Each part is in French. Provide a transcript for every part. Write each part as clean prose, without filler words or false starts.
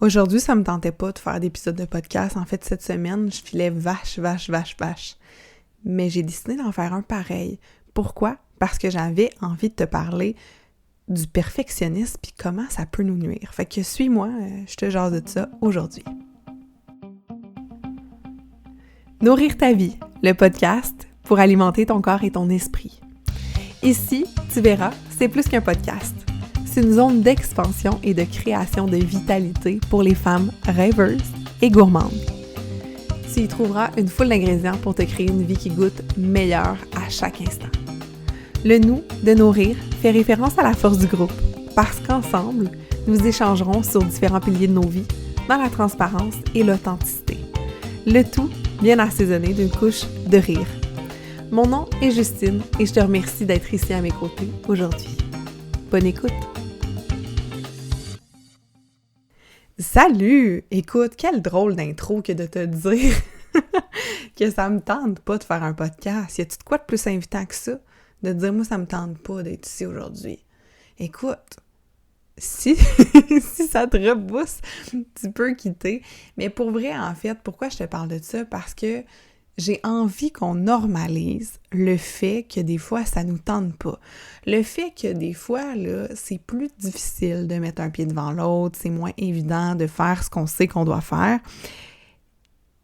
Aujourd'hui, ça me tentait pas de faire d'épisode de podcast. En fait, cette semaine, je filais vache. Mais j'ai décidé d'en faire un pareil. Pourquoi? Parce que j'avais envie de te parler du perfectionnisme puis comment ça peut nous nuire. Fait que suis-moi, je te jase de ça aujourd'hui. Nourrir ta vie, le podcast pour alimenter ton corps et ton esprit. Ici, tu verras, c'est plus qu'un podcast. C'est une zone d'expansion et de création de vitalité pour les femmes rêveuses et gourmandes. Tu y trouveras une foule d'ingrédients pour te créer une vie qui goûte meilleure à chaque instant. Le nous de nourrir fait référence à la force du groupe, parce qu'ensemble, nous échangerons sur différents piliers de nos vies, dans la transparence et l'authenticité. Le tout bien assaisonné d'une couche de rire. Mon nom est Justine et je te remercie d'être ici à mes côtés aujourd'hui. Bonne écoute! Salut! Écoute, quelle drôle d'intro que de te dire que ça me tente pas de faire un podcast. Y a-tu de quoi de plus invitant que ça? De te dire, moi, ça me tente pas d'être ici aujourd'hui. Écoute, si ça te rebousse, tu peux quitter. Mais pour vrai, en fait, pourquoi je te parle de ça? Parce que j'ai envie qu'on normalise le fait que des fois, ça nous tente pas. Le fait que des fois, là, c'est plus difficile de mettre un pied devant l'autre, c'est moins évident de faire ce qu'on sait qu'on doit faire.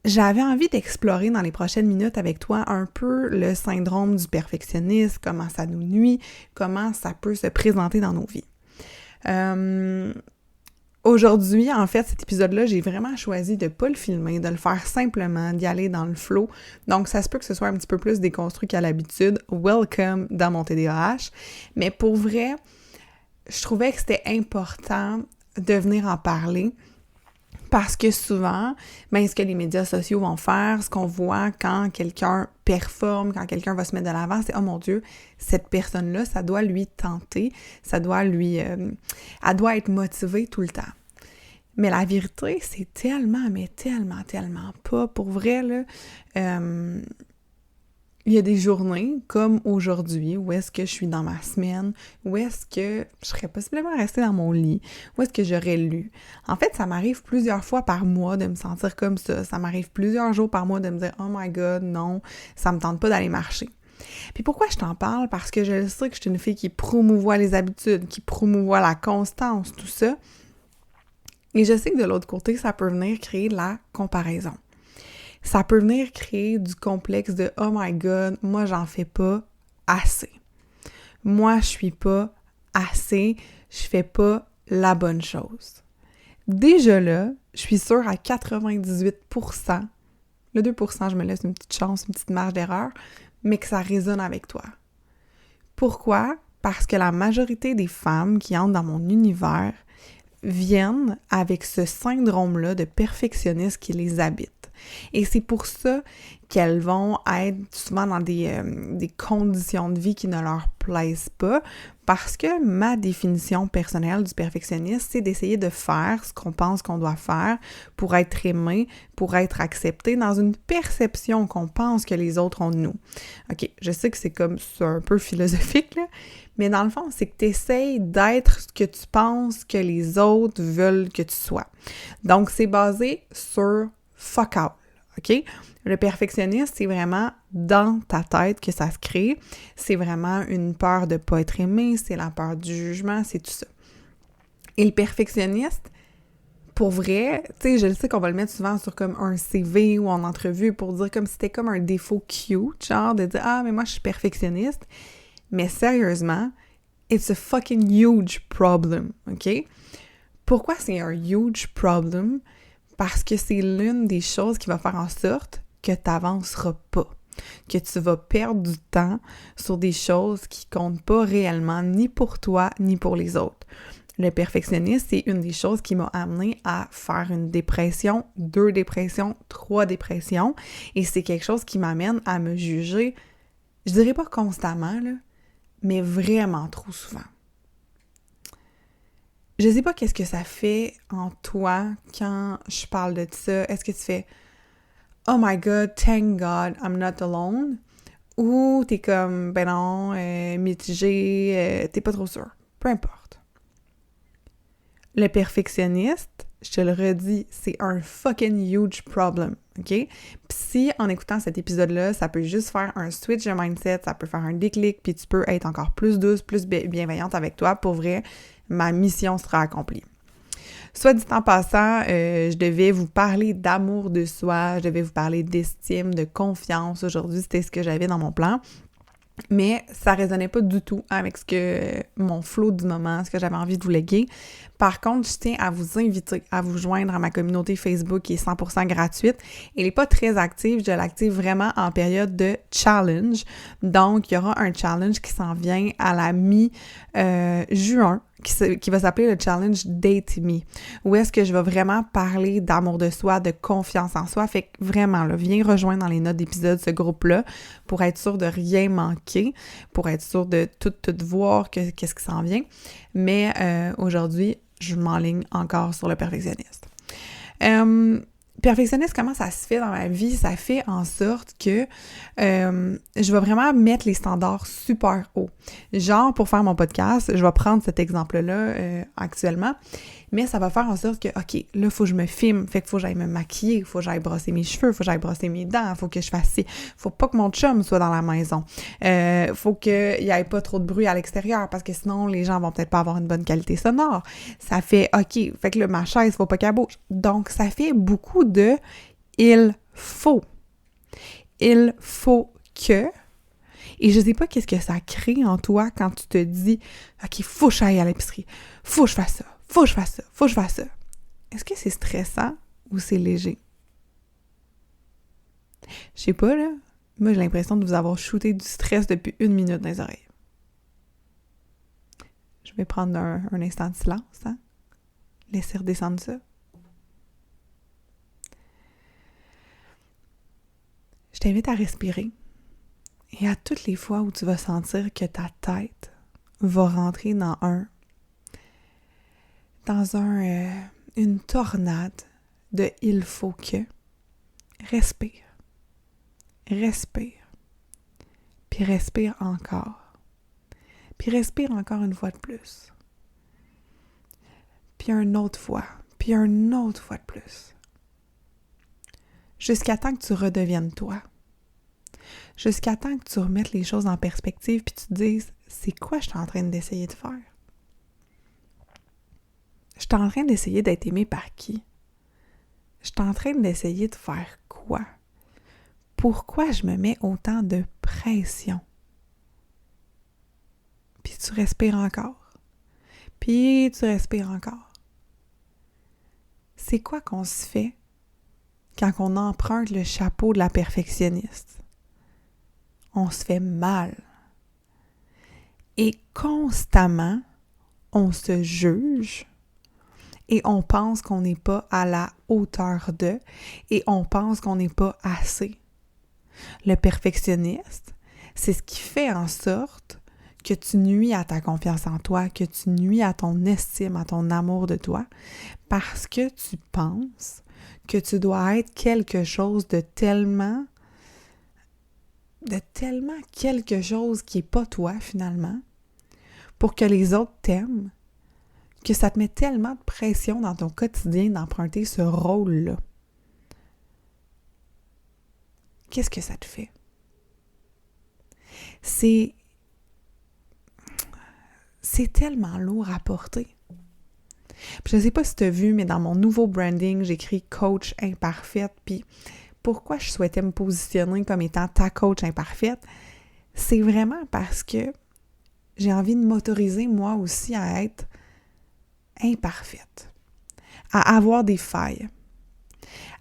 J'avais envie d'explorer dans les prochaines minutes avec toi un peu le syndrome du perfectionnisme, comment ça nous nuit, comment ça peut se présenter dans nos vies. Aujourd'hui, en fait, cet épisode-là, j'ai vraiment choisi de pas le filmer, de le faire simplement, d'y aller dans le flow. Donc, ça se peut que ce soit un petit peu plus déconstruit qu'à l'habitude. Welcome dans mon TDAH. Mais pour vrai, je trouvais que c'était important de venir en parler parce que souvent, ce que les médias sociaux vont faire, ce qu'on voit quand quelqu'un performe, quand quelqu'un va se mettre de l'avant, c'est « Oh mon Dieu, cette personne-là, ça doit lui tenter, ça doit lui... elle doit être motivée tout le temps. » Mais la vérité, c'est tellement pas. Pour vrai, là, il y a des journées comme aujourd'hui où est-ce que je suis dans ma semaine, où est-ce que je serais possiblement restée dans mon lit, où est-ce que j'aurais lu. En fait, ça m'arrive plusieurs fois par mois de me sentir comme ça. Ça m'arrive plusieurs jours par mois de me dire « Oh my God, non, ça me tente pas d'aller marcher. » Puis pourquoi je t'en parle? Parce que je sais que je suis une fille qui promouvoit les habitudes, qui promouvoit la constance, tout ça. Et je sais que de l'autre côté, ça peut venir créer de la comparaison. Ça peut venir créer du complexe de « Oh my God, moi, j'en fais pas assez. Moi, je suis pas assez. Je fais pas la bonne chose. » Déjà là, je suis sûre à 98%, le 2%, je me laisse une petite chance, une petite marge d'erreur, mais que ça résonne avec toi. Pourquoi? Parce que la majorité des femmes qui entrent dans mon univers viennent avec ce syndrome-là de perfectionnisme qui les habite. Et c'est pour ça qu'elles vont être souvent dans des conditions de vie qui ne leur plaisent pas, parce que ma définition personnelle du perfectionnisme, c'est d'essayer de faire ce qu'on pense qu'on doit faire pour être aimé, pour être accepté dans une perception qu'on pense que les autres ont de nous. OK, je sais que c'est un peu philosophique, là, mais dans le fond, c'est que tu essaies d'être ce que tu penses que les autres veulent que tu sois. Donc, c'est basé sur fuck all, OK? Le perfectionnisme, c'est vraiment dans ta tête que ça se crée. C'est vraiment une peur de ne pas être aimé, c'est la peur du jugement, c'est tout ça. Et le perfectionniste, pour vrai, tu sais, je le sais qu'on va le mettre souvent sur comme un CV ou en entrevue pour dire comme si c'était comme un défaut cute, genre de dire « Ah, mais moi, je suis perfectionniste. » Mais sérieusement, it's a fucking huge problem, OK? Pourquoi c'est un huge problem? Parce que c'est l'une des choses qui va faire en sorte que tu n'avanceras pas, que tu vas perdre du temps sur des choses qui comptent pas réellement ni pour toi ni pour les autres. Le perfectionnisme, c'est une des choses qui m'a amené à faire une dépression, 2 dépressions, 3 dépressions, et c'est quelque chose qui m'amène à me juger, je dirais pas constamment, là, mais vraiment trop souvent. Je sais pas qu'est-ce que ça fait en toi quand je parle de ça. Est-ce que tu fais « Oh my God, thank God, I'm not alone » ou t'es comme « Ben non, mitigé, t'es pas trop sûr. » Peu importe. Le perfectionniste, je te le redis, c'est un fucking huge problem, OK? Puis si, en écoutant cet épisode-là, ça peut juste faire un switch de mindset, ça peut faire un déclic, puis tu peux être encore plus douce, plus bienveillante avec toi, pour vrai, ma mission sera accomplie. Soit dit en passant, je devais vous parler d'amour de soi, je devais vous parler d'estime, de confiance. Aujourd'hui, c'était ce que j'avais dans mon plan. Mais ça résonnait pas du tout avec mon flow du moment, ce que j'avais envie de vous léguer. Par contre, je tiens à vous inviter à vous joindre à ma communauté Facebook qui est 100% gratuite. Elle n'est pas très active, je l'active vraiment en période de challenge. Donc, il y aura un challenge qui s'en vient à la mi-juin. Qui va s'appeler le challenge Date Me, où est-ce que je vais vraiment parler d'amour de soi, de confiance en soi. Fait que vraiment, là, viens rejoindre dans les notes d'épisode ce groupe-là pour être sûr de rien manquer, pour être sûr de tout voir qu'est-ce qui s'en vient. Mais aujourd'hui, je m'enligne encore sur le perfectionniste. Perfectionniste, comment ça se fait dans ma vie? Ça fait en sorte que je vais vraiment mettre les standards super hauts. Genre, pour faire mon podcast, je vais prendre cet exemple-là actuellement, mais ça va faire en sorte que, OK, là, il faut que je me filme, fait qu'il faut que j'aille me maquiller, il faut que j'aille brosser mes cheveux, il faut que j'aille brosser mes dents, il faut que je fasse ci. Faut pas que mon chum soit dans la maison. Faut qu'il y ait pas trop de bruit à l'extérieur, parce que sinon, les gens vont peut-être pas avoir une bonne qualité sonore. Ça fait, OK, fait que là, ma chaise, faut pas qu'elle bouge. Donc, ça fait beaucoup de « il faut ». Il faut que... Et je sais pas qu'est-ce que ça crée en toi quand tu te dis « OK, faut que j'aille à l'épicerie, faut que je fasse ça, faut que je fasse ça, faut que je fasse ça ». Est-ce que c'est stressant ou c'est léger? Je sais pas, là. Moi, j'ai l'impression de vous avoir shooté du stress depuis 1 minute dans les oreilles. Je vais prendre un instant de silence, hein? Laisser redescendre ça. Je t'invite à respirer. Et à toutes les fois où tu vas sentir que ta tête va rentrer dans une tornade de « il faut que », respire. Respire. Puis respire encore. Puis respire encore une fois de plus. Puis une autre fois. Puis une autre fois de plus. Jusqu'à temps que tu redeviennes toi. Jusqu'à temps que tu remettes les choses en perspective puis tu te dises « c'est quoi je suis en train d'essayer de faire? » Je suis en train d'essayer d'être aimée par qui? Je suis en train d'essayer de faire quoi? Pourquoi je me mets autant de pression? Puis tu respires encore. Puis tu respires encore. C'est quoi qu'on se fait quand on emprunte le chapeau de la perfectionniste? On se fait mal. Et constamment, on se juge et on pense qu'on n'est pas à la hauteur de et on pense qu'on n'est pas assez. Le perfectionniste, c'est ce qui fait en sorte que tu nuis à ta confiance en toi, que tu nuis à ton estime, à ton amour de toi, parce que tu penses que tu dois être quelque chose de tellement quelque chose qui n'est pas toi, finalement, pour que les autres t'aiment, que ça te met tellement de pression dans ton quotidien d'emprunter ce rôle-là. Qu'est-ce que ça te fait? C'est tellement lourd à porter. Puis je ne sais pas si tu as vu, mais dans mon nouveau branding, j'écris « coach imparfaite », puis pourquoi je souhaitais me positionner comme étant ta coach imparfaite, c'est vraiment parce que j'ai envie de m'autoriser moi aussi à être imparfaite, à avoir des failles,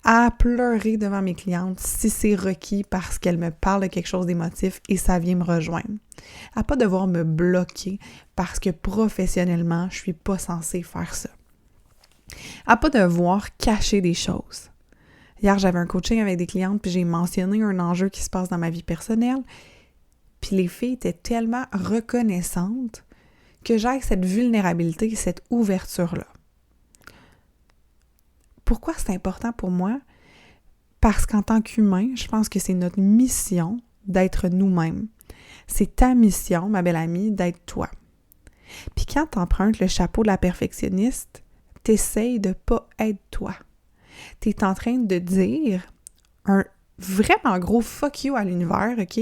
à pleurer devant mes clientes si c'est requis parce qu'elles me parlent de quelque chose d'émotif et ça vient me rejoindre, à pas devoir me bloquer parce que professionnellement, je suis pas censée faire ça, à pas devoir cacher des choses. Hier, j'avais un coaching avec des clientes, puis j'ai mentionné un enjeu qui se passe dans ma vie personnelle. Puis les filles étaient tellement reconnaissantes que j'ai cette vulnérabilité, cette ouverture-là. Pourquoi c'est important pour moi? Parce qu'en tant qu'humain, je pense que c'est notre mission d'être nous-mêmes. C'est ta mission, ma belle amie, d'être toi. Puis quand tu empruntes le chapeau de la perfectionniste, t'essayes de pas être toi. T'es en train de dire un vraiment gros fuck you à l'univers, OK?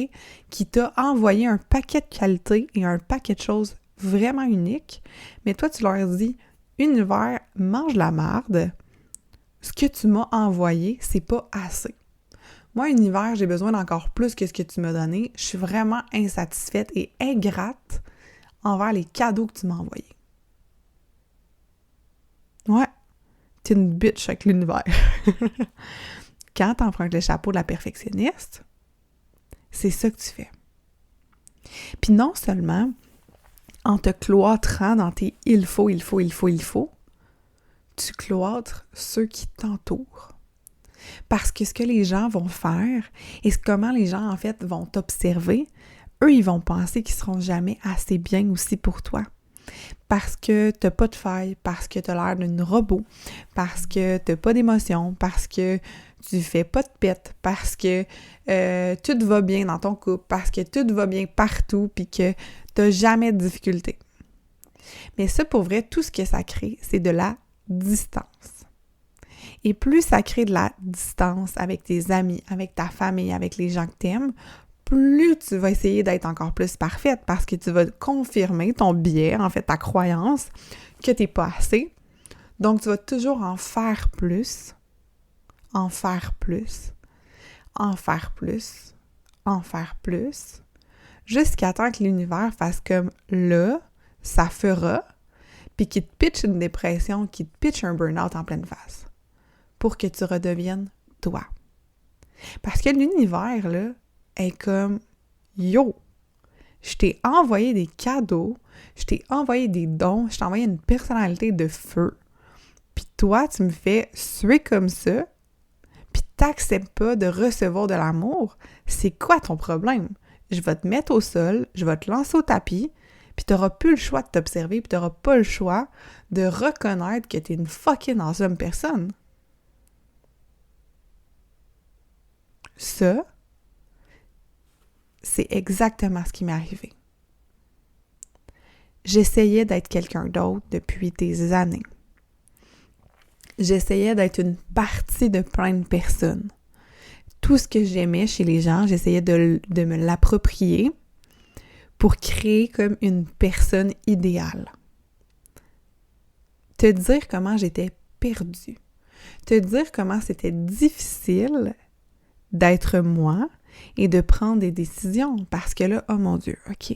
Qui t'a envoyé un paquet de qualités et un paquet de choses vraiment uniques. Mais toi, tu leur dis, univers, mange la marde. Ce que tu m'as envoyé, c'est pas assez. Moi, univers, j'ai besoin d'encore plus que ce que tu m'as donné. Je suis vraiment insatisfaite et ingrate envers les cadeaux que tu m'as envoyés. Ouais, t'es une bitch avec l'univers. Quand t'empruntes le chapeau de la perfectionniste, c'est ça que tu fais. Puis non seulement, en te cloîtrant dans tes « il faut », tu cloîtres ceux qui t'entourent. Parce que ce que les gens vont faire et comment les gens, en fait, vont t'observer, eux, ils vont penser qu'ils seront jamais assez bien aussi pour toi. Parce que t'as pas de faille, parce que t'as l'air d'une robot, parce que t'as pas d'émotion, parce que tu fais pas de pète, parce que tout va bien dans ton couple, parce que tout va bien partout, puis que t'as jamais de difficultés. Mais ça, pour vrai, tout ce que ça crée, c'est de la distance. Et plus ça crée de la distance avec tes amis, avec ta famille, avec les gens que t'aimes, plus tu vas essayer d'être encore plus parfaite parce que tu vas confirmer ton biais, en fait, ta croyance que t'es pas assez. Donc, tu vas toujours en faire plus, en faire plus, en faire plus, en faire plus, jusqu'à temps que l'univers fasse comme là, ça fera, puis qu'il te pitche une dépression, qu'il te pitche un burn-out en pleine face, pour que tu redeviennes toi. Parce que l'univers, là, est comme « Yo, je t'ai envoyé des cadeaux, je t'ai envoyé des dons, je t'ai envoyé une personnalité de feu, puis toi, tu me fais suer comme ça, puis t'acceptes pas de recevoir de l'amour, c'est quoi ton problème? Je vais te mettre au sol, je vais te lancer au tapis, puis t'auras plus le choix de t'observer, puis t'auras pas le choix de reconnaître que t'es une fucking awesome personne. » Ça, c'est exactement ce qui m'est arrivé. J'essayais d'être quelqu'un d'autre depuis des années. J'essayais d'être une partie de plein de personnes. Tout ce que j'aimais chez les gens, j'essayais de me l'approprier pour créer comme une personne idéale. Te dire comment j'étais perdue. Te dire comment c'était difficile d'être moi et de prendre des décisions. Parce que là, oh mon Dieu, OK,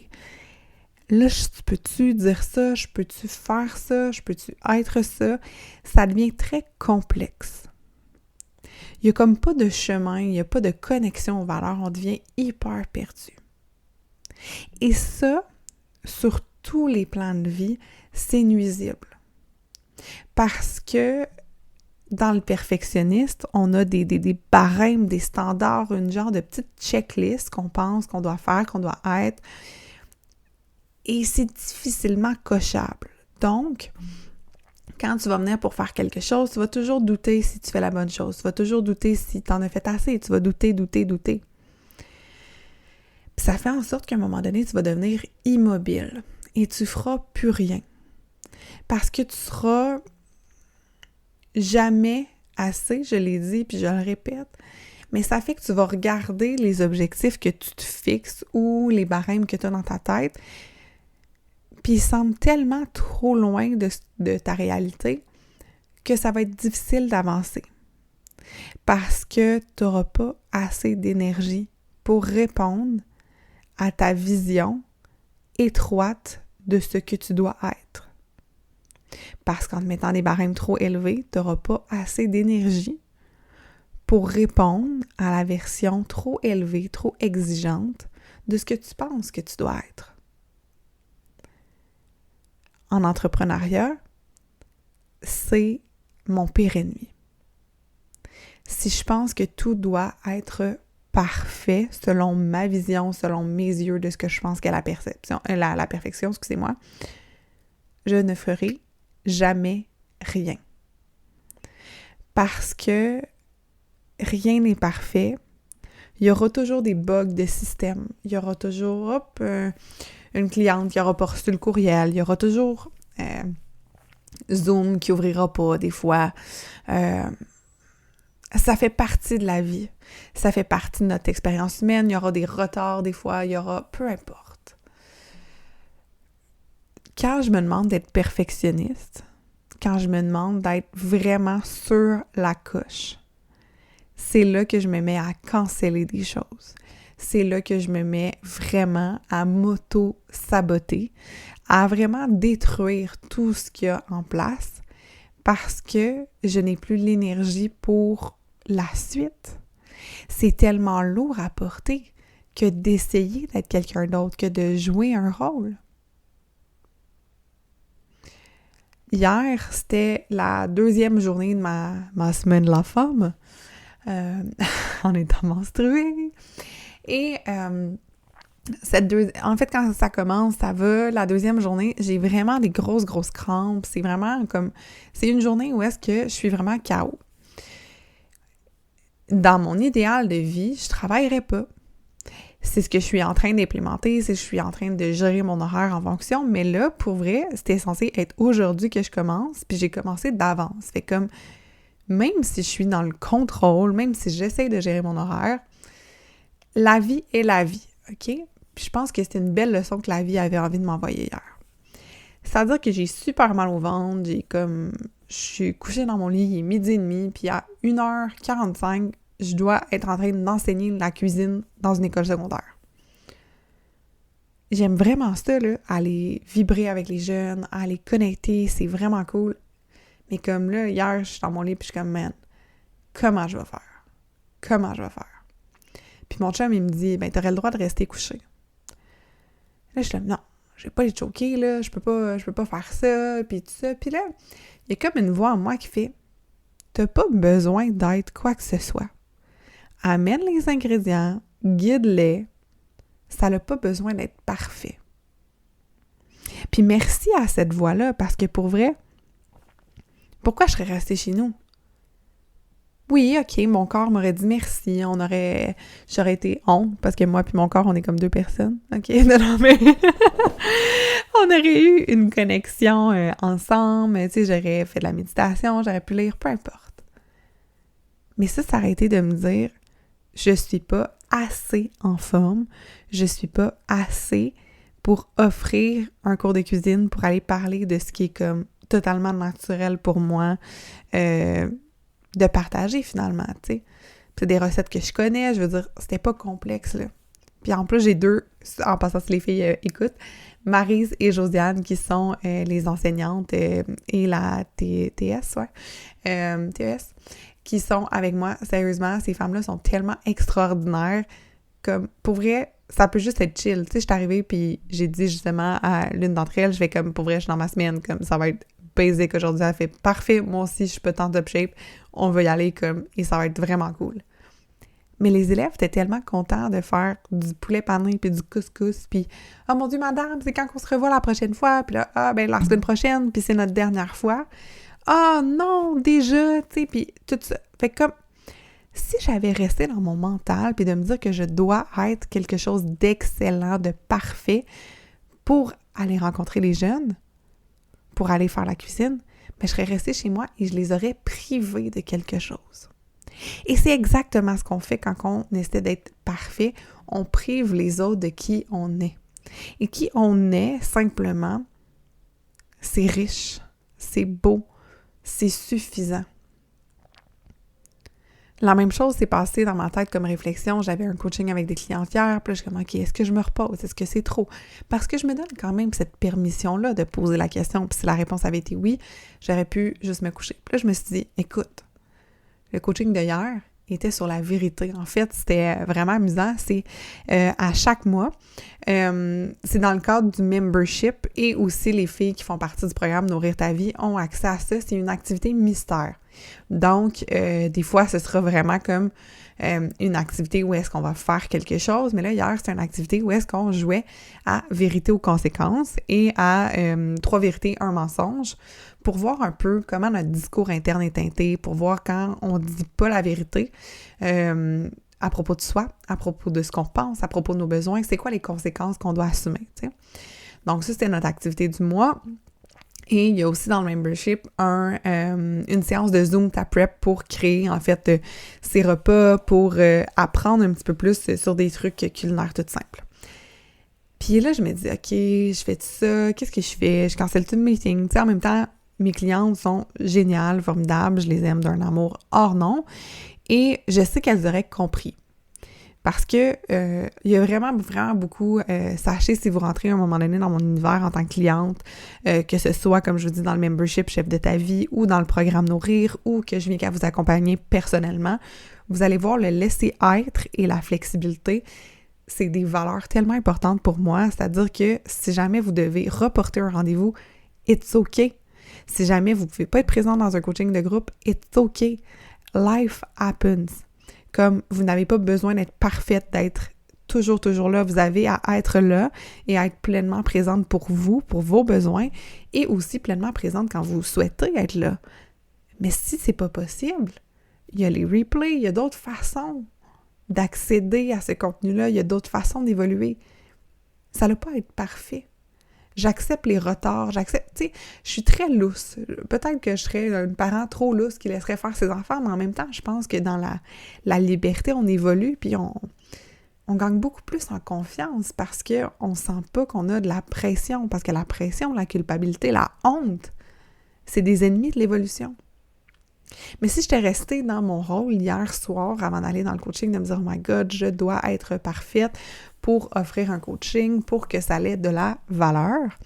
là, peux-tu dire ça? Je peux-tu faire ça? Je peux-tu être ça? Ça devient très complexe. Il n'y a comme pas de chemin, il n'y a pas de connexion aux valeurs, on devient hyper perdu. Et ça, sur tous les plans de vie, c'est nuisible. Parce que dans le perfectionniste, on a des barèmes, des standards, une genre de petite checklist qu'on pense qu'on doit faire, qu'on doit être. Et c'est difficilement cochable. Donc, quand tu vas venir pour faire quelque chose, tu vas toujours douter si tu fais la bonne chose. Tu vas toujours douter si tu en as fait assez. Tu vas douter. Puis ça fait en sorte qu'à un moment donné, tu vas devenir immobile et tu feras plus rien. Parce que tu seras jamais assez, je l'ai dit, puis je le répète, mais ça fait que tu vas regarder les objectifs que tu te fixes ou les barèmes que tu as dans ta tête, puis ils semblent tellement trop loin de ta réalité que ça va être difficile d'avancer. Parce que tu n'auras pas assez d'énergie pour répondre à ta vision étroite de ce que tu dois être. Parce qu'en te mettant des barèmes trop élevés, tu n'auras pas assez d'énergie pour répondre à la version trop élevée, trop exigeante de ce que tu penses que tu dois être. En entrepreneuriat, c'est mon pire ennemi. Si je pense que tout doit être parfait selon ma vision, selon mes yeux de ce que je pense qu'est la perfection, excusez-moi, je ne ferai jamais rien. Parce que rien n'est parfait. Il y aura toujours des bugs de système. Il y aura toujours une cliente qui n'aura pas reçu le courriel. Il y aura toujours Zoom qui ouvrira pas des fois. Ça fait partie de la vie. Ça fait partie de notre expérience humaine. Il y aura des retards des fois, il y aura... Peu importe. Quand je me demande d'être perfectionniste, quand je me demande d'être vraiment sur la coche, c'est là que je me mets à canceller des choses. C'est là que je me mets vraiment à m'auto-saboter, à vraiment détruire tout ce qu'il y a en place parce que je n'ai plus l'énergie pour la suite. C'est tellement lourd à porter que d'essayer d'être quelqu'un d'autre, que de jouer un rôle. Hier, c'était la 2e journée de ma semaine de la femme. En étant menstruée. Et en fait, quand ça commence, ça va. La 2e journée, j'ai vraiment des grosses crampes. C'est vraiment comme... C'est une journée où est-ce que je suis vraiment KO. Dans mon idéal de vie, je travaillerais pas. C'est ce que je suis en train d'implémenter, c'est ce que je suis en train de gérer mon horaire en fonction, mais là, pour vrai, c'était censé être aujourd'hui que je commence, puis j'ai commencé d'avance. Fait comme, même si je suis dans le contrôle, même si j'essaie de gérer mon horaire, la vie est la vie, OK? Puis je pense que c'était une belle leçon que la vie avait envie de m'envoyer hier. C'est-à-dire que j'ai super mal au ventre, je suis couchée dans mon lit, il est 12h30, puis à 1h45, je dois être en train d'enseigner la cuisine dans une école secondaire. J'aime vraiment ça, là, aller vibrer avec les jeunes, aller connecter, c'est vraiment cool. Mais comme là, hier, je suis dans mon lit, puis je suis comme, man, comment je vais faire? Comment je vais faire? Puis mon chum, il me dit, ben, t'aurais le droit de rester couché. Là, je suis comme, non, je vais pas les choquer, là, je peux pas faire ça, puis tout ça. Puis là, il y a comme une voix en moi qui fait, t'as pas besoin d'être quoi que ce soit. Amène les ingrédients, guide-les, ça n'a pas besoin d'être parfait. Puis merci à cette voix-là, parce que pour vrai, pourquoi je serais restée chez nous? Oui, OK, mon corps m'aurait dit merci, j'aurais été honte, parce que moi puis mon corps, on est comme 2 personnes, OK? Non, mais on aurait eu une connexion ensemble, tu sais, j'aurais fait de la méditation, j'aurais pu lire, peu importe. Mais ça aurait été de me dire, je suis pas assez en forme, je suis pas assez pour offrir un cours de cuisine, pour aller parler de ce qui est comme totalement naturel pour moi, de partager finalement, tu sais. C'est des recettes que je connais, je veux dire, c'était pas complexe, là. Puis en plus, j'ai 2, en passant si les filles écoutent, Maryse et Josiane, qui sont les enseignantes et la TES, qui sont avec moi. Sérieusement, ces femmes-là sont tellement extraordinaires, comme, pour vrai, ça peut juste être chill. Tu sais, je suis arrivée, puis j'ai dit justement à l'une d'entre elles, je fais comme, pour vrai, je suis dans ma semaine, comme, ça va être basic aujourd'hui. Elle fait parfait, moi aussi, je suis pas tant top shape, on va y aller comme, et ça va être vraiment cool. Mais les élèves étaient tellement contents de faire du poulet pané puis du couscous, puis « Oh mon Dieu, madame, c'est quand qu'on se revoit la prochaine fois? » Puis là, « Ah, ben la semaine prochaine, puis c'est notre dernière fois. »« Ah non, déjà! » Tu sais, puis tout ça. Fait que comme, si j'avais resté dans mon mental, puis de me dire que je dois être quelque chose d'excellent, de parfait, pour aller rencontrer les jeunes, pour aller faire la cuisine, ben je serais restée chez moi et je les aurais privés de quelque chose. Et c'est exactement ce qu'on fait quand on essaie d'être parfait. On prive les autres de qui on est. Et qui on est, simplement, c'est riche, c'est beau, c'est suffisant. La même chose s'est passée dans ma tête comme réflexion. J'avais un coaching avec des clientes hier, puis là, je suis comme, OK, est-ce que je me repose? Est-ce que c'est trop? Parce que je me donne quand même cette permission-là de poser la question, puis si la réponse avait été oui, j'aurais pu juste me coucher. Puis là, je me suis dit, écoute, le coaching de hier était sur la vérité. En fait, c'était vraiment amusant. C'est à chaque mois. C'est dans le cadre du membership et aussi les filles qui font partie du programme Nourrir ta vie ont accès à ça. C'est une activité mystère. Donc, des fois, ce sera vraiment comme une activité où est-ce qu'on va faire quelque chose. Mais là, hier, c'était une activité où est-ce qu'on jouait à vérité ou conséquences et à 3 vérités, 1 mensonge pour voir un peu comment notre discours interne est teinté, pour voir quand on dit pas la vérité à propos de soi, à propos de ce qu'on pense, à propos de nos besoins, c'est quoi les conséquences qu'on doit assumer, tu sais. Donc ça, c'était notre activité du mois. Et il y a aussi dans le membership une séance de Zoom ta prep pour créer en fait ces repas, pour apprendre un petit peu plus sur des trucs culinaires tout simples. Puis là, je me dis, OK, je fais ça, qu'est-ce que je fais? Je cancelle tout le meeting. Tu sais, en même temps, mes clientes sont géniales, formidables, je les aime d'un amour hors nom. Et je sais qu'elles auraient compris. Parce que il y a vraiment beaucoup, sachez si vous rentrez à un moment donné dans mon univers en tant que cliente, que ce soit, comme je vous dis, dans le membership Chef de ta vie ou dans le programme Nourrir ou que je viens qu'à vous accompagner personnellement, vous allez voir le laisser-être et la flexibilité, c'est des valeurs tellement importantes pour moi, c'est-à-dire que si jamais vous devez reporter un rendez-vous, it's okay. Si jamais vous ne pouvez pas être présent dans un coaching de groupe, it's okay. Life happens. Comme vous n'avez pas besoin d'être parfaite, d'être toujours là. Vous avez à être là et à être pleinement présente pour vous, pour vos besoins et aussi pleinement présente quand vous souhaitez être là. Mais si c'est pas possible, il y a les replays, il y a d'autres façons d'accéder à ce contenu-là, il y a d'autres façons d'évoluer. Ça n'a pas à être parfait. J'accepte les retards, tu sais, je suis très lousse. Peut-être que je serais une parent trop lousse qui laisserait faire ses enfants, mais en même temps, je pense que dans la liberté, on évolue, puis on gagne beaucoup plus en confiance parce qu'on sent pas qu'on a de la pression, parce que la pression, la culpabilité, la honte, c'est des ennemis de l'évolution. Mais si j'étais restée dans mon rôle hier soir avant d'aller dans le coaching, de me dire « Oh my God, je dois être parfaite pour offrir un coaching, pour que ça ait de la valeur »,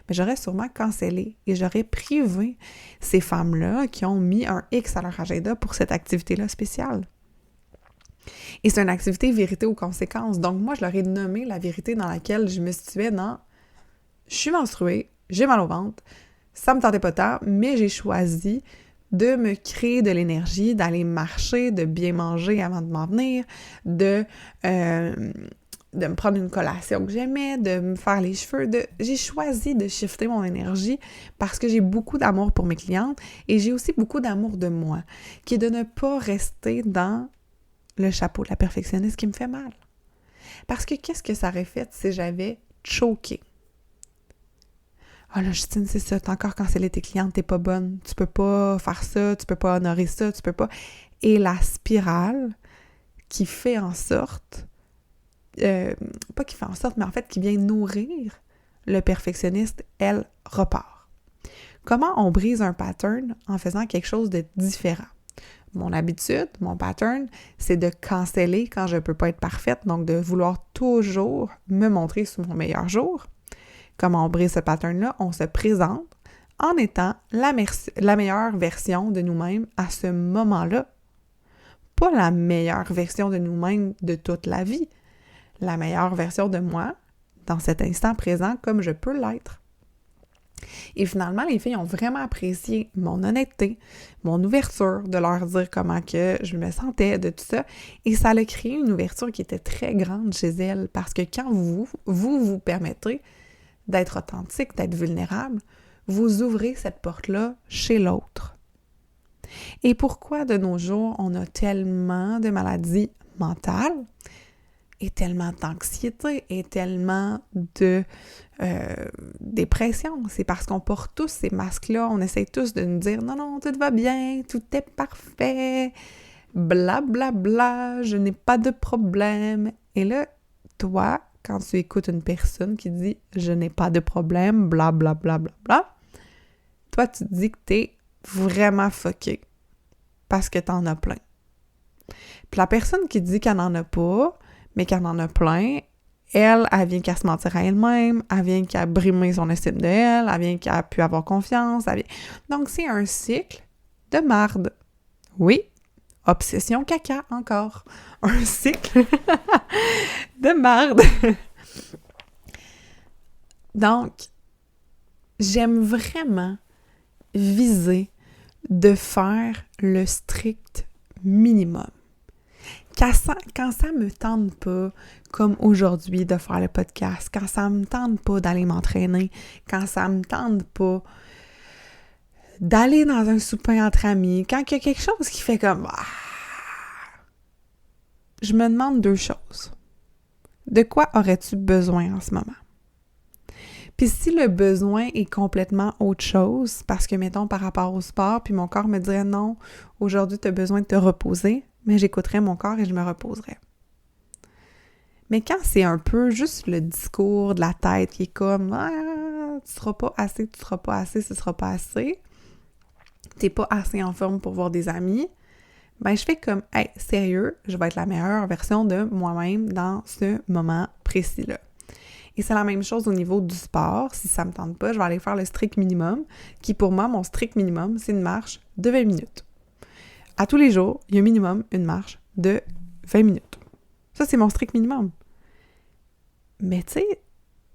mais j'aurais sûrement cancellé et j'aurais privé ces femmes-là qui ont mis un X à leur agenda pour cette activité-là spéciale. Et c'est une activité vérité aux conséquences. Donc moi, je leur ai nommé la vérité dans laquelle je me situais dans « Je suis menstruée, j'ai mal au ventre, ça me tentait pas tant, mais j'ai choisi de me créer de l'énergie, d'aller marcher, de bien manger avant de m'en venir, de me prendre une collation que j'aimais, de me faire les cheveux. J'ai choisi de shifter mon énergie parce que j'ai beaucoup d'amour pour mes clientes et j'ai aussi beaucoup d'amour de moi, qui est de ne pas rester dans le chapeau de la perfectionniste qui me fait mal. Parce que qu'est-ce que ça aurait fait si j'avais choqué? « Ah là, Justine, c'est ça, t'as encore cancellé tes clientes, t'es pas bonne, tu peux pas faire ça, tu peux pas honorer ça, tu peux pas... » Et la spirale qui fait en sorte, pas qui fait en sorte, mais en fait qui vient nourrir le perfectionniste, elle repart. Comment on brise un pattern en faisant quelque chose de différent? Mon habitude, mon pattern, c'est de canceller quand je peux pas être parfaite, donc de vouloir toujours me montrer sous mon meilleur jour. Comment on brise ce pattern-là? On se présente en étant la meilleure version de nous-mêmes à ce moment-là. Pas la meilleure version de nous-mêmes de toute la vie. La meilleure version de moi dans cet instant présent comme je peux l'être. Et finalement, les filles ont vraiment apprécié mon honnêteté, mon ouverture, de leur dire comment que je me sentais, de tout ça. Et ça a créé une ouverture qui était très grande chez elles parce que quand vous permettez d'être authentique, d'être vulnérable, vous ouvrez cette porte-là chez l'autre. Et pourquoi de nos jours, on a tellement de maladies mentales et tellement d'anxiété et tellement de dépression? C'est parce qu'on porte tous ces masques-là, on essaie tous de nous dire « Non, non, tout va bien, tout est parfait, blablabla, bla, bla, je n'ai pas de problème. » Et là, toi, quand tu écoutes une personne qui dit « Je n'ai pas de problème, blablabla, bla, bla, bla », toi, tu te dis que t'es vraiment fucké parce que t'en as plein. Puis la personne qui dit qu'elle n'en a pas, mais qu'elle en a plein, elle vient qu'à se mentir à elle-même, elle vient qu'à brimer son estime d'elle, elle vient qu'à pu avoir confiance. Donc, c'est un cycle de marde. Oui, obsession caca encore. Un cycle de marde. Donc, j'aime vraiment viser de faire le strict minimum. Quand ça me tente pas, comme aujourd'hui, de faire le podcast, quand ça me tente pas d'aller m'entraîner, quand ça me tente pas d'aller dans un souper entre amis, quand il y a quelque chose qui fait comme je me demande deux choses. De quoi aurais-tu besoin en ce moment? Puis si le besoin est complètement autre chose, parce que, mettons, par rapport au sport, puis mon corps me dirait « Non, aujourd'hui, tu as besoin de te reposer », mais j'écouterais mon corps et je me reposerais. Mais quand c'est un peu juste le discours de la tête qui est comme « Ah, tu seras pas assez, ce sera pas assez, t'es pas assez en forme pour voir des amis », ben je fais comme « Hey, sérieux, je vais être la meilleure version de moi-même dans ce moment précis-là ». Et c'est la même chose au niveau du sport. Si ça me tente pas, je vais aller faire le strict minimum, qui pour moi, mon strict minimum, c'est une marche de 20 minutes. À tous les jours, il y a minimum une marche de 20 minutes. Ça, c'est mon strict minimum. Mais tu sais,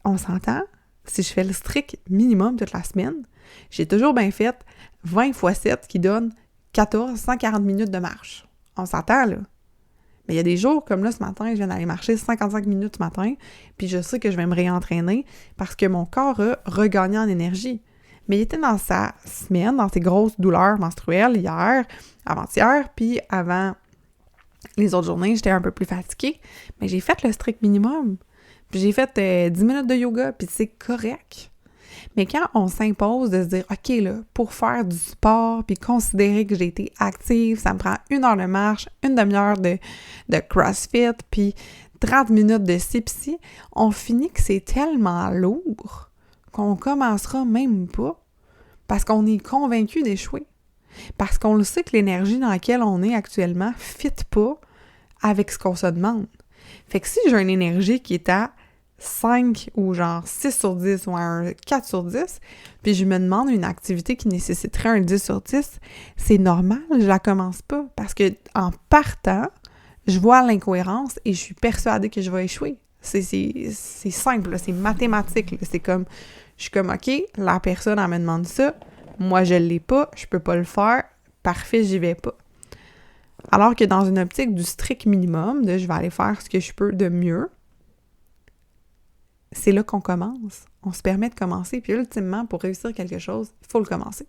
on s'entend, si je fais le strict minimum toute la semaine, j'ai toujours bien fait 20 x 7 qui donne 140 minutes de marche. On s'entend, là. Mais il y a des jours, comme là, ce matin, je viens d'aller marcher 55 minutes ce matin, puis je sais que je vais me réentraîner parce que mon corps a regagné en énergie. Mais il était dans sa semaine, dans ses grosses douleurs menstruelles hier, avant-hier, puis avant les autres journées, j'étais un peu plus fatiguée. Mais j'ai fait le strict minimum. Puis j'ai fait 10 minutes de yoga, puis c'est correct. Mais quand on s'impose de se dire, OK, là, pour faire du sport, puis considérer que j'ai été active, ça me prend 1 heure de marche, 1 demi-heure de CrossFit, puis 30 minutes de ci pis ci, on finit que c'est tellement lourd qu'on commencera même pas parce qu'on est convaincu d'échouer. Parce qu'on le sait que l'énergie dans laquelle on est actuellement ne fit pas avec ce qu'on se demande. Fait que si j'ai une énergie qui est à 5 ou genre 6 sur 10 ou un 4 sur 10, puis je me demande une activité qui nécessiterait un 10 sur 10, c'est normal, je la commence pas. Parce que en partant, je vois l'incohérence et je suis persuadée que je vais échouer. C'est simple, là, c'est mathématique. Là. C'est comme, je suis comme, OK, la personne, elle me demande ça, moi je l'ai pas, je peux pas le faire, parfait, j'y vais pas. Alors que dans une optique du strict minimum, de je vais aller faire ce que je peux de mieux, c'est là qu'on commence. On se permet de commencer, puis ultimement, pour réussir quelque chose, il faut le commencer.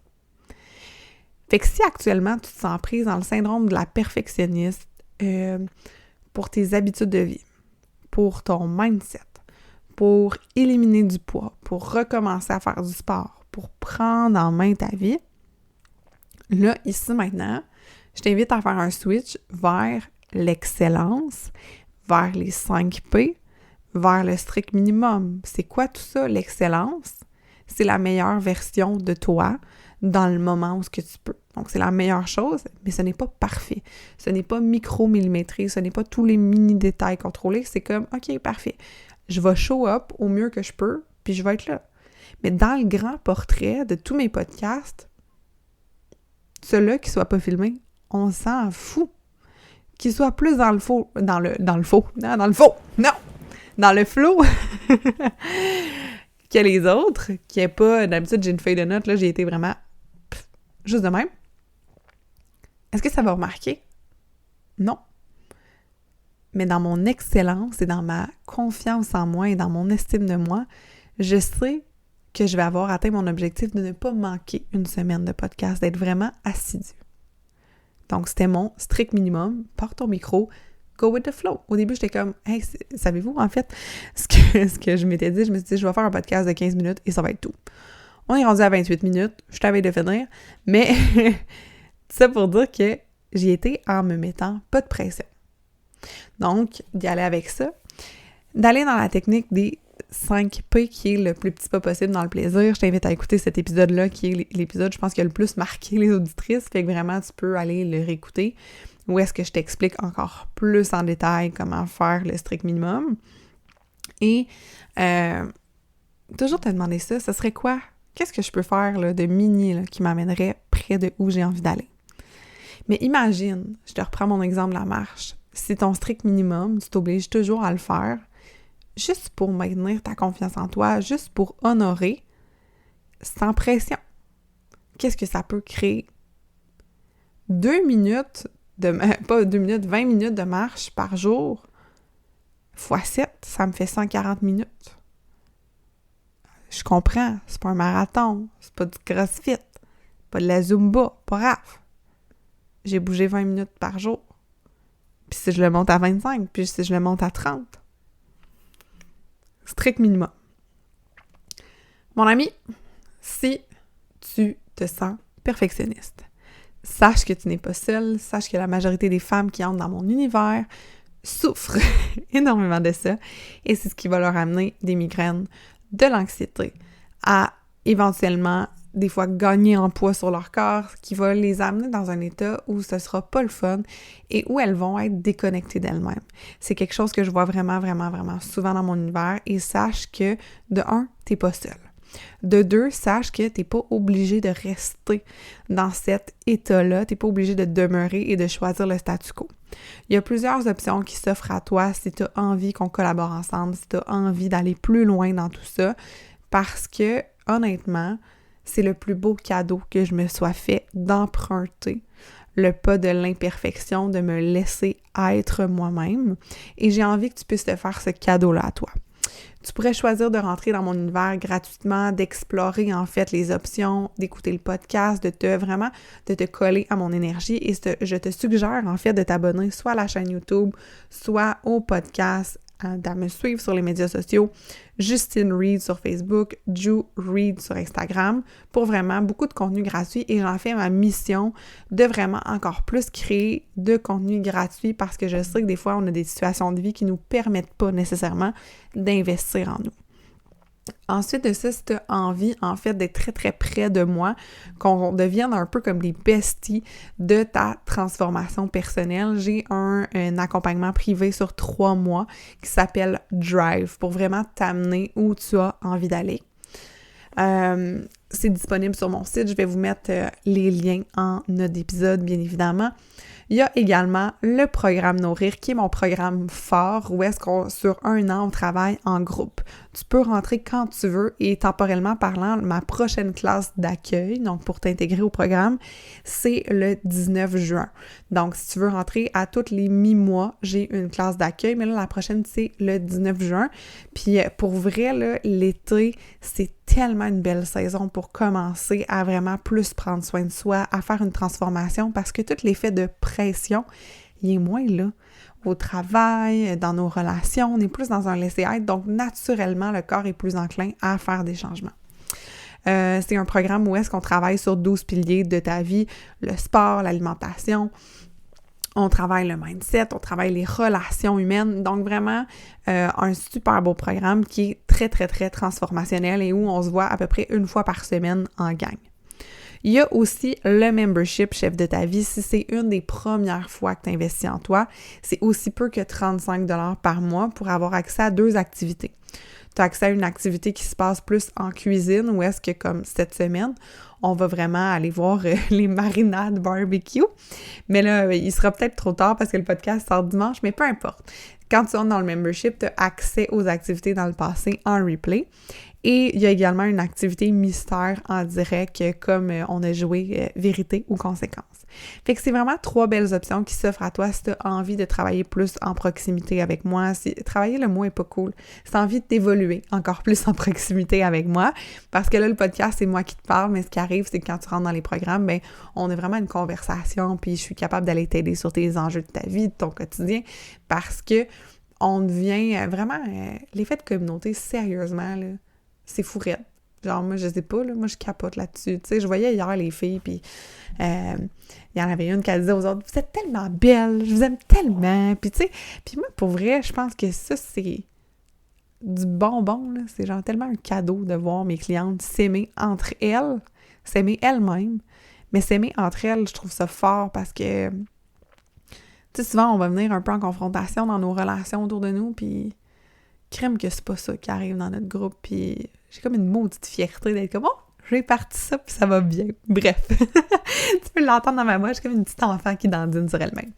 Fait que si actuellement, tu te sens prise dans le syndrome de la perfectionniste, pour tes habitudes de vie, pour ton mindset, pour éliminer du poids, pour recommencer à faire du sport, pour prendre en main ta vie, là, ici, maintenant, je t'invite à faire un switch vers l'excellence, vers les 5 P, vers le strict minimum. C'est quoi tout ça, l'excellence? C'est la meilleure version de toi dans le moment où ce que tu peux. Donc, c'est la meilleure chose, mais ce n'est pas parfait. Ce n'est pas micro-millimétré, ce n'est pas tous les mini-détails contrôlés. C'est comme, OK, parfait. Je vais show up au mieux que je peux, puis je vais être là. Mais dans le grand portrait de tous mes podcasts, ceux-là qui ne soient pas filmés, on s'en fout. Qu'ils soient plus dans le faux, dans le flow que les autres, qui est pas, d'habitude j'ai une feuille de notes, là j'ai été vraiment juste de même. Est-ce que ça va remarquer? Non. Mais dans mon excellence et dans ma confiance en moi et dans mon estime de moi, je sais que je vais avoir atteint mon objectif de ne pas manquer une semaine de podcast, d'être vraiment assidu. Donc, c'était mon strict minimum. Porte ton micro, go with the flow. Au début, j'étais comme, hey, savez-vous, en fait, ce que je m'étais dit, je me suis dit, je vais faire un podcast de 15 minutes et ça va être tout. On est rendu à 28 minutes, je t'avais de finir, mais tout ça pour dire que j'y étais en me mettant pas de pression. Donc, d'y aller avec ça, d'aller dans la technique des 5 P qui est le plus petit pas possible dans le plaisir. Je t'invite à écouter cet épisode-là qui est l'épisode, je pense, qui a le plus marqué les auditrices. Fait que vraiment, tu peux aller le réécouter. Où est-ce que je t'explique encore plus en détail comment faire le strict minimum. Et toujours te demander ça, ce serait quoi? Qu'est-ce que je peux faire là, de mini là, qui m'amènerait près de où j'ai envie d'aller? Mais imagine, je te reprends mon exemple de la marche. Si ton strict minimum, tu t'obliges toujours à le faire, juste pour maintenir ta confiance en toi, juste pour honorer, sans pression. Qu'est-ce que ça peut créer? 20 minutes de marche par jour, x 7, ça me fait 140 minutes. Je comprends, c'est pas un marathon, c'est pas du CrossFit, pas de la Zumba, pas grave. J'ai bougé 20 minutes par jour. Puis si je le monte à 25, puis si je le monte à 30. Strict minimum. Mon ami, si tu te sens perfectionniste, sache que tu n'es pas seule, sache que la majorité des femmes qui entrent dans mon univers souffrent énormément de ça, et c'est ce qui va leur amener des migraines, de l'anxiété, à éventuellement des fois gagner en poids sur leur corps, qui va les amener dans un état où ce sera pas le fun et où elles vont être déconnectées d'elles-mêmes. C'est quelque chose que je vois vraiment, vraiment, vraiment souvent dans mon univers, et sache que, de un, t'es pas seule. De deux, sache que t'es pas obligé de rester dans cet état-là, t'es pas obligé de demeurer et de choisir le statu quo. Il y a plusieurs options qui s'offrent à toi si tu as envie qu'on collabore ensemble, si tu as envie d'aller plus loin dans tout ça, parce que, honnêtement, c'est le plus beau cadeau que je me sois fait d'emprunter le pas de l'imperfection, de me laisser être moi-même, et j'ai envie que tu puisses te faire ce cadeau-là à toi. Tu pourrais choisir de rentrer dans mon univers gratuitement, d'explorer en fait les options, d'écouter le podcast, de te coller à mon énergie, et je te suggère en fait de t'abonner soit à la chaîne YouTube, soit au podcast, de me suivre sur les médias sociaux, Justine Reed sur Facebook, Ju Reed sur Instagram, pour vraiment beaucoup de contenu gratuit, et j'en fais ma mission de vraiment encore plus créer de contenu gratuit, parce que je sais que des fois on a des situations de vie qui nous permettent pas nécessairement d'investir en nous. Ensuite de ça, si tu as envie, en fait, d'être très, très près de moi, qu'on devienne un peu comme des besties de ta transformation personnelle, j'ai un accompagnement privé sur 3 mois qui s'appelle Drive, pour vraiment t'amener où tu as envie d'aller. C'est disponible sur mon site, je vais vous mettre les liens en note d'épisode, bien évidemment. Il y a également le programme Nourrir, qui est mon programme fort, où est-ce qu'on, sur 1 an, on travaille en groupe. Tu peux rentrer quand tu veux, et temporellement parlant, ma prochaine classe d'accueil, donc pour t'intégrer au programme, c'est le 19 juin. Donc, si tu veux rentrer à tous les mi-mois, j'ai une classe d'accueil, mais là, la prochaine, c'est le 19 juin. Puis, pour vrai, là, l'été, c'est tellement une belle saison pour commencer à vraiment plus prendre soin de soi, à faire une transformation, parce que tout l'effet de pression, il est moins là. Au travail, dans nos relations, on est plus dans un laisser-être, donc naturellement, le corps est plus enclin à faire des changements. C'est un programme où est-ce qu'on travaille sur 12 piliers de ta vie, le sport, l'alimentation, on travaille le mindset, on travaille les relations humaines, donc vraiment un super beau programme qui est très, très, très transformationnel, et où on se voit à peu près 1 fois par semaine en gang. Il y a aussi le membership Chef de ta vie. Si c'est une des premières fois que tu investis en toi, c'est aussi peu que 35 $ par mois pour avoir accès à 2 activités. Tu as accès à une activité qui se passe plus en cuisine, où est-ce que, comme cette semaine, on va vraiment aller voir les marinades barbecue. Mais là, il sera peut-être trop tard parce que le podcast sort dimanche, mais peu importe. Quand tu entres dans le membership, tu as accès aux activités dans le passé en replay. Et il y a également une activité mystère en direct, comme on a joué vérité ou conséquence. Fait que c'est vraiment 3 belles options qui s'offrent à toi si tu as envie de travailler plus en proximité avec moi. Travailler le mot est pas cool. Si tu as envie d'évoluer encore plus en proximité avec moi, parce que là, le podcast, c'est moi qui te parle, mais ce qui arrive, c'est que quand tu rentres dans les programmes, ben on a vraiment une conversation, puis je suis capable d'aller t'aider sur tes enjeux de ta vie, de ton quotidien, parce que on devient vraiment l'effet de communauté, sérieusement, là. C'est fou raide. Genre, moi, je sais pas, là, moi, je capote là-dessus. Tu sais, je voyais hier les filles, puis il y en avait une qui disait aux autres, « Vous êtes tellement belles, je vous aime tellement! » Puis tu sais, puis moi, pour vrai, je pense que ça, c'est du bonbon, là. C'est genre tellement un cadeau de voir mes clientes s'aimer entre elles, s'aimer elles-mêmes, mais s'aimer entre elles, je trouve ça fort, parce que, tu sais, souvent, on va venir un peu en confrontation dans nos relations autour de nous, puis crème que c'est pas ça qui arrive dans notre groupe, puis j'ai comme une maudite fierté d'être comme « Oh, j'ai parti ça, puis ça va bien. » Bref, tu peux l'entendre dans ma voix, je suis comme une petite enfant qui dandine sur elle-même.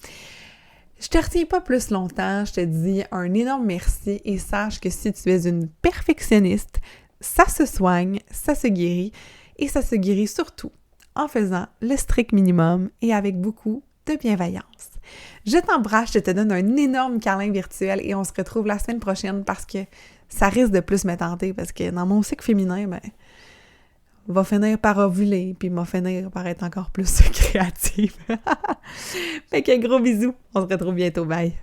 Je te retiens pas plus longtemps, je te dis un énorme merci, et sache que si tu es une perfectionniste, ça se soigne, ça se guérit, et ça se guérit surtout en faisant le strict minimum et avec beaucoup de bienveillance. Je t'embrasse, je te donne un énorme câlin virtuel, et on se retrouve la semaine prochaine, parce que ça risque de plus me tenter, parce que dans mon cycle féminin, ben, va finir par ovuler, puis va finir par être encore plus créative. Fait que gros bisous, on se retrouve bientôt, bye!